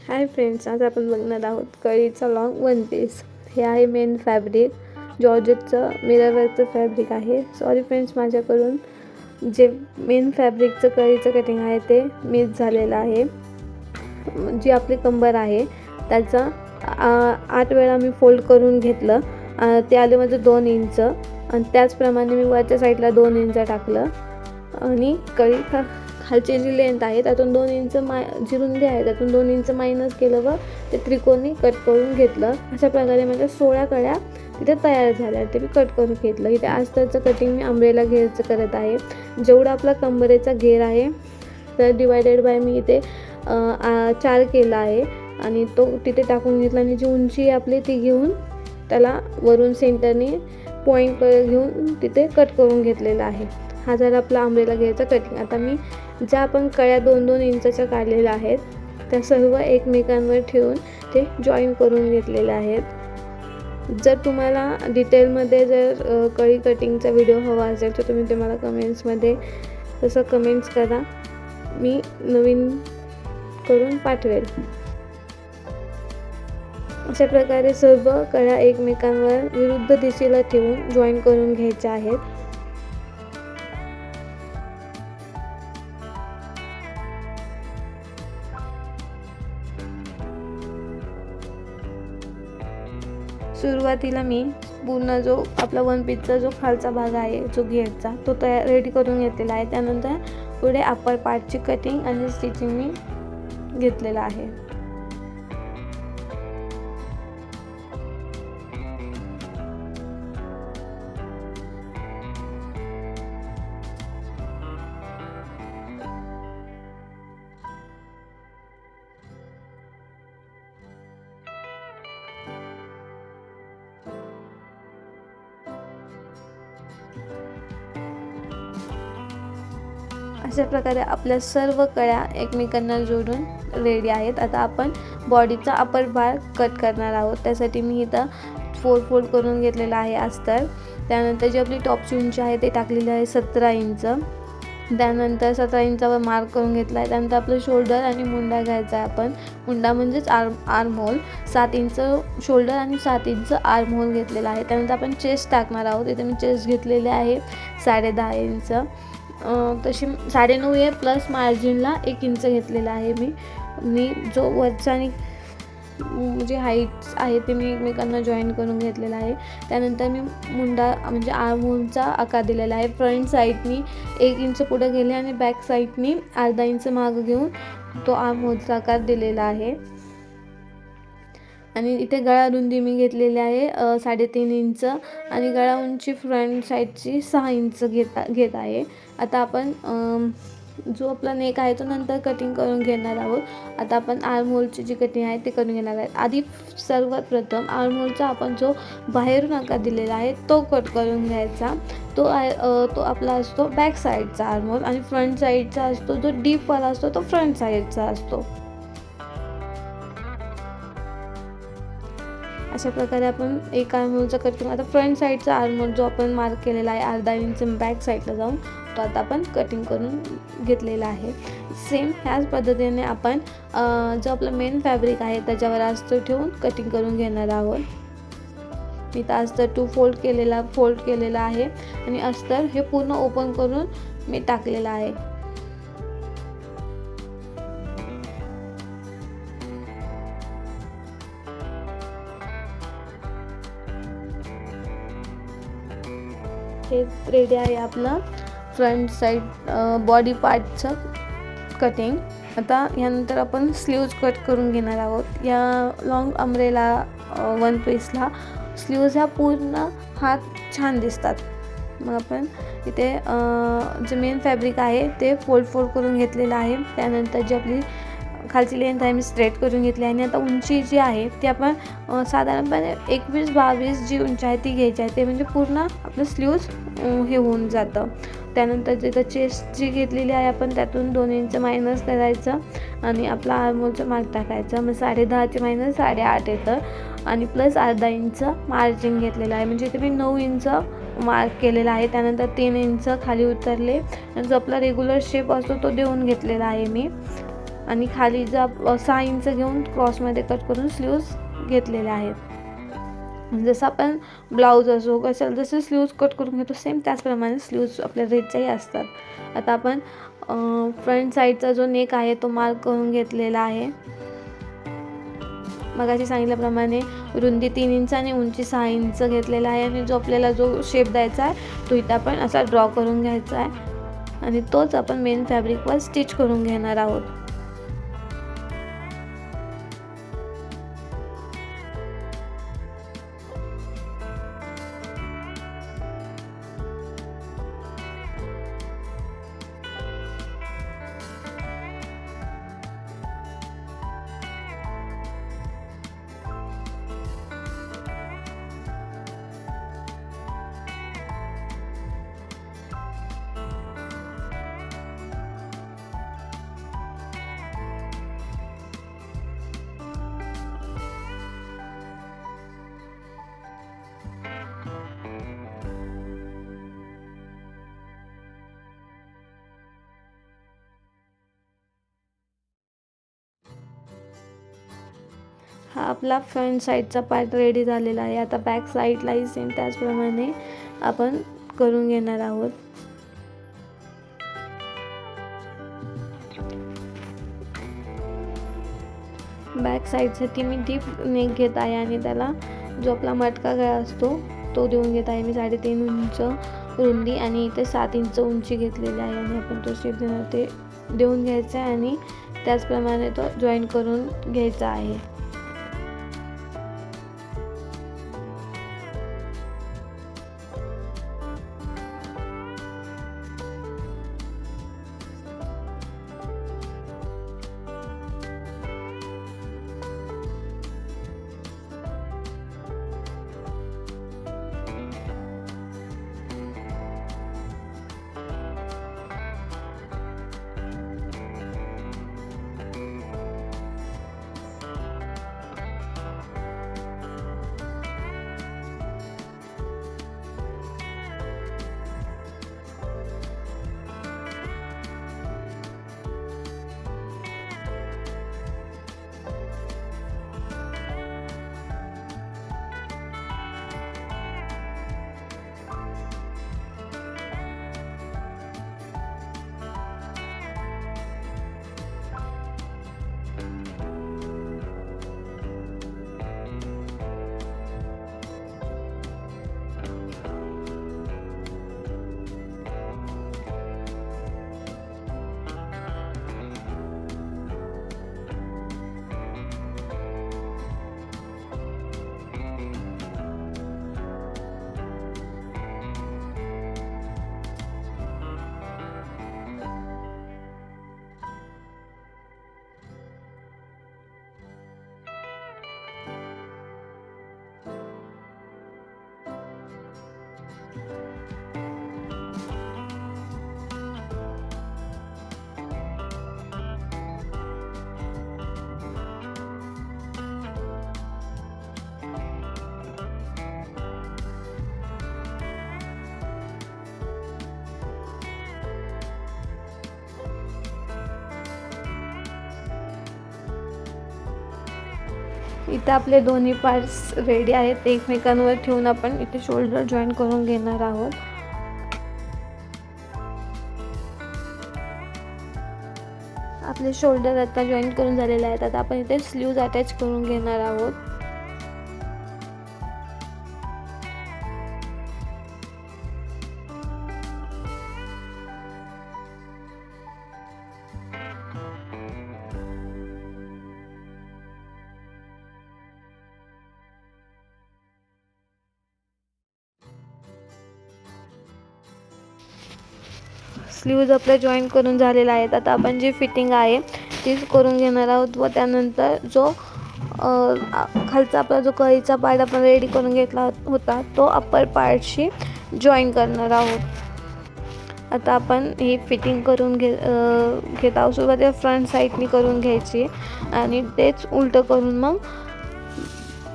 Hi friends, आज आपण बघणार आहोत कळीचा लॉंग वन पीस. हे आहे मेन फॅब्रिक, जॉर्जेटचं मिररवर्कचं फॅब्रिक आहे. सॉरी फ्रेंड्स, माझ्याकडून जे मेन फॅब्रिकचं कळीचं कटिंग आहे ते मिस झालेलं आहे. जी आपली कंबर आहे त्याचा 8 वेळा मी फोल्ड करून घेतलं. ते आले माझं 2 इंच आणि त्याचप्रमाणे मी वरच्या साईडला 2 इंच टाकलं आणि कळी खालची जी लेंथ आहे त्यातून 2 इंच जी रुंदी आहे त्यातून 2 इंच मायनस केलं व ते त्रिकोणी कट करून घेतलं. अशा प्रकारे माझ्या 16 कळ्या तिथे तयार झाल्या. ते मी कट करून घेतलं. इथे अस्तरचं कटिंग मी अंब्रेला घेरचं करत आहे. जेवढा आपला कंबरेचा घेर आहे तर डिवायडेड बाय मी इथे 4 केला आहे आणि तो तिथे टाकून घेतला आणि जी उंची आपली ती घेऊन त्याला वरून सेंटरने पॉईंट घेऊन तिथे कट करून घेतलेला आहे. हा झाला आपला अंब्रेला घेरचा कटिंग. आता मी ज्या आपण कळ्या 2-2 इंचाच्या काढलेल्या आहेत त्या सर्व एकमेकांवर ठेवून ते जॉईन करून घेतलेले आहेत. जर तुम्हाला डिटेलमध्ये जर कळी कटिंगचा व्हिडिओ हवा असेल तर तुम्ही ते मला कमेंट्समध्ये तसं कमेंट्स करा, मी नवीन करून पाठवेल. अशा प्रकारे सर्व कळ्या एकमेकांवर विरुद्ध दिशेला ठेवून जॉईन करून घ्यायच्या आहेत. सुरुवातीला मी पूर्ण जो आपला वन पीसचा जो खालचा भाग आहे जो घेरचा तो तयार रेडी करून घेतलेला आहे. त्यानंतर पुढे अप्पर पार्टची कटिंग आणि स्टिचिंग मी घेतलेला आहे. अशा प्रकारे आपल्या सर्व कळ्या एकमेकांना जोडून रेडी आहेत. आता आपण बॉडीचा अपर भाग कट करणार आहोत. त्यासाठी मी इथं 4 फोल्ड करून घेतलेला आहे अस्तर. त्यानंतर जी आपली टॉपची उंची आहे ते टाकलेली आहे 17 इंच. त्यानंतर 17 इंचावर मार्क करून घेतला आहे. त्यानंतर आपलं शोल्डर आणि मुंडा घ्यायचा आहे. आपण मुंडा म्हणजेच आर्म होल 7 इंच शोल्डर आणि 7 इंच आर्म होल घेतलेला आहे. त्यानंतर आपण चेस्ट टाकणार आहोत. इथे मी चेस्ट घेतलेले आहे 10.5 इंच. तशी 9.5 आहे प्लस मार्जिनला 1 इंच घेतलेला आहे. मी जो वरचा आणि जे हाईट्स आहे ते मी एकमेकांना जॉईन करून घेतलेला आहे. त्यानंतर मी मुंडा म्हणजे आर्म होलचा आकार दिलेला आहे. फ्रंट साईडनी 1 इंच पुढे गेले आणि बॅक साईडनी अर्धा इंच मागं घेऊन तो आर्म होलचा आकार दिलेला आहे. आणि इथे गळा रुंदी मी घेतलेली आहे 3.5 इंच आणि गळा उंची फ्रंट साईडची 6 इंच घेत आहे. आता आपण जो आपला नेक आहे तो नंतर कटिंग करून घेणार आहोत. आता आपण आर्म होलची जी कटिंग आहे ते करून घेणार आहे. आधी सर्वात प्रथम आर्म होलचा आपण जो बाहेरून आकार दिलेला आहे तो कट करून घ्यायचा. तो आपला असतो बॅक साईडचा आर्म होल आणि फ्रंट साईडचा असतो जो डीपवाला असतो तो फ्रंट साईडचा असतो. अशा प्रकारे आपण एक आर्म होलचा कट करून आता फ्रंट साईडचा आर्म होल जो आपण मार्क केलेला आहे अर्धा इंच बॅक साईडला जाऊन तो आता आपण कटिंग करून घेतलेला आहे. सेम ह्याच पद्धतीने आपण जो आपला मेन फॅब्रिक आहे त्याच्यावर अस्तर ठेवून कटिंग करून घेणार आहोत. मी तर अस्तर 2 फोल्ड केलेला आहे आणि अस्तर हे पूर्ण ओपन करून मी टाकलेला आहे. हे रेडी आहे आपलं फ्रंट साईड बॉडी पार्टचं कटिंग. आता यानंतर आपण स्लीव्ज कट करून घेणार आहोत. या लॉंग अंब्रेला वन पीसला स्लीव्ज ह्या पूर्ण हात छान दिसतात. मग आपण इथे जे मेन फॅब्रिक आहे ते फोल्ड करून घेतलेलं आहे. त्यानंतर जी आपली खालची लेंथ आहे मी स्ट्रेट करून घेतली आणि आता उंची जी आहे ती आपण साधारणपणे 21-22 जी उंची आहे ती घ्यायची आहे. ते म्हणजे पूर्ण आपलं स्लीव्ज हे होऊन जातं. त्यानंतर जिथं चेस्ट जी घेतलेली आहे आपण त्यातून 2 इंच मायनस करायचं आणि आपला आर्म होलचं मार्क टाकायचं. मग 10.5 मायनस 8.5 येतं आणि प्लस अर्धा इंच मार्जिन घेतलेलं आहे. म्हणजे इथे मी 9 इंच मार्क केलेला आहे. त्यानंतर 3 इंच खाली उतरले आणि जो आपला रेग्युलर शेप असतो तो देऊन घेतलेला आहे मी. आणि खाली 6 इंच घेऊन क्रॉसमध्ये कट करून स्लीव्ज घेतलेले आहेत. जसं आपण ब्लाऊज असो कशाला जसं स्लीव्ज कट करून घेतो सेम त्याचप्रमाणे स्लीव्ज आपल्या ड्रेसच्याही असतात. आता आपण फ्रंट साईडचा जो नेक आहे तो मार्क करून घेतलेला आहे. मगाशी सांगितल्याप्रमाणे रुंदी 3 इंच आणि उंची 6 इंच घेतलेला आहे आणि आपल्याला जो शेप द्यायचा आहे तो इथं आपण असा ड्रॉ करून घ्यायचा आहे आणि तोच आपण मेन फॅब्रिकवर स्टिच करून घेणार आहोत. हा आपला फ्रंट साईडचा पार्ट रेडी झालेला आहे. आता बॅक साईडलाही सेम त्याचप्रमाणे आपण करून घेणार आहोत. बॅक साईडसाठी मी डीप नेक घेत आहे आणि त्याला जो आपला मटका गळा असतो तो देऊन घेत आहे. मी 3.5 इंच रुंदी आणि इथे 7 इंच उंची घेतलेली आहे आणि आपण तो शेप देणार ते देऊन घ्यायचा आहे आणि त्याचप्रमाणे तो जॉईन करून घ्यायचा आहे. इथे आपले दोन्ही पार्ट्स रेडी आहेत. एकमेकांवर ठेवून आपण इथे शोल्डर जॉईन करून घेणार आहोत. आपले शोल्डर आता जॉईन करून झालेले आहेत. आता आपण इथे स्लीव्ज अटॅच करून घेणार आहोत. स्लीव्ज आपल्या जॉईन करून झालेला आहेत. आता आपण जी फिटिंग आहे तीच करून घेणार आहोत व त्यानंतर जो खालचा आपला जो कळीचा पार्ट आपण रेडी करून घेतला होता तो अप्पर पार्टशी जॉईन करणार आहोत. आता आपण ही फिटिंग करून घेत आहोत. सुरुवातीला फ्रंट साईडनी करून घ्यायची आणि तेच उलटं करून मग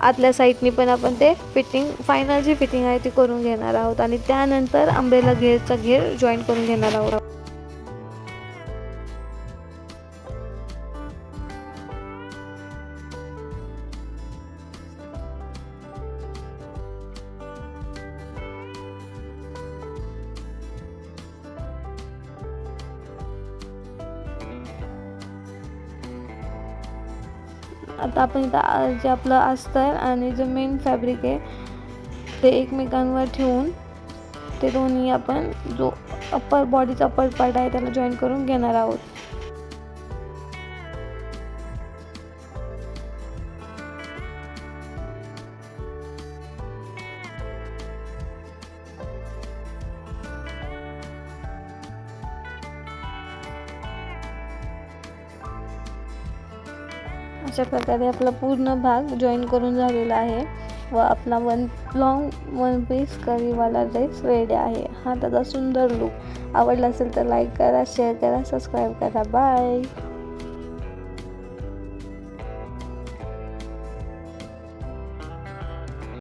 आतल्या साईडनी पण आपण ते फिटिंग फायनल जी फिटिंग आहे ती करून घेणार आहोत आणि त्यानंतर अंब्रेला घेरचा घेर जॉईन करून घेणार आहोत. आता आपण इथं जे आपलं अस्तर आणि जे मेन फॅब्रिक आहे ते एकमेकांवर ठेवून ते दोन्ही आपण जो अप्पर बॉडीचा अप्पर पार्ट आहे त्याला जॉईन करून घेणार आहोत. अशा प्रकारे आपला पूर्ण भाग जॉईन करून झालेला आहे व आपला लॉंग वन पीस करीवाला ड्रेस रेडी आहे. हा त्याचा सुंदर लुक आवडला असेल तर लाईक करा, शेअर करा, सबस्क्राईब करा. बाय.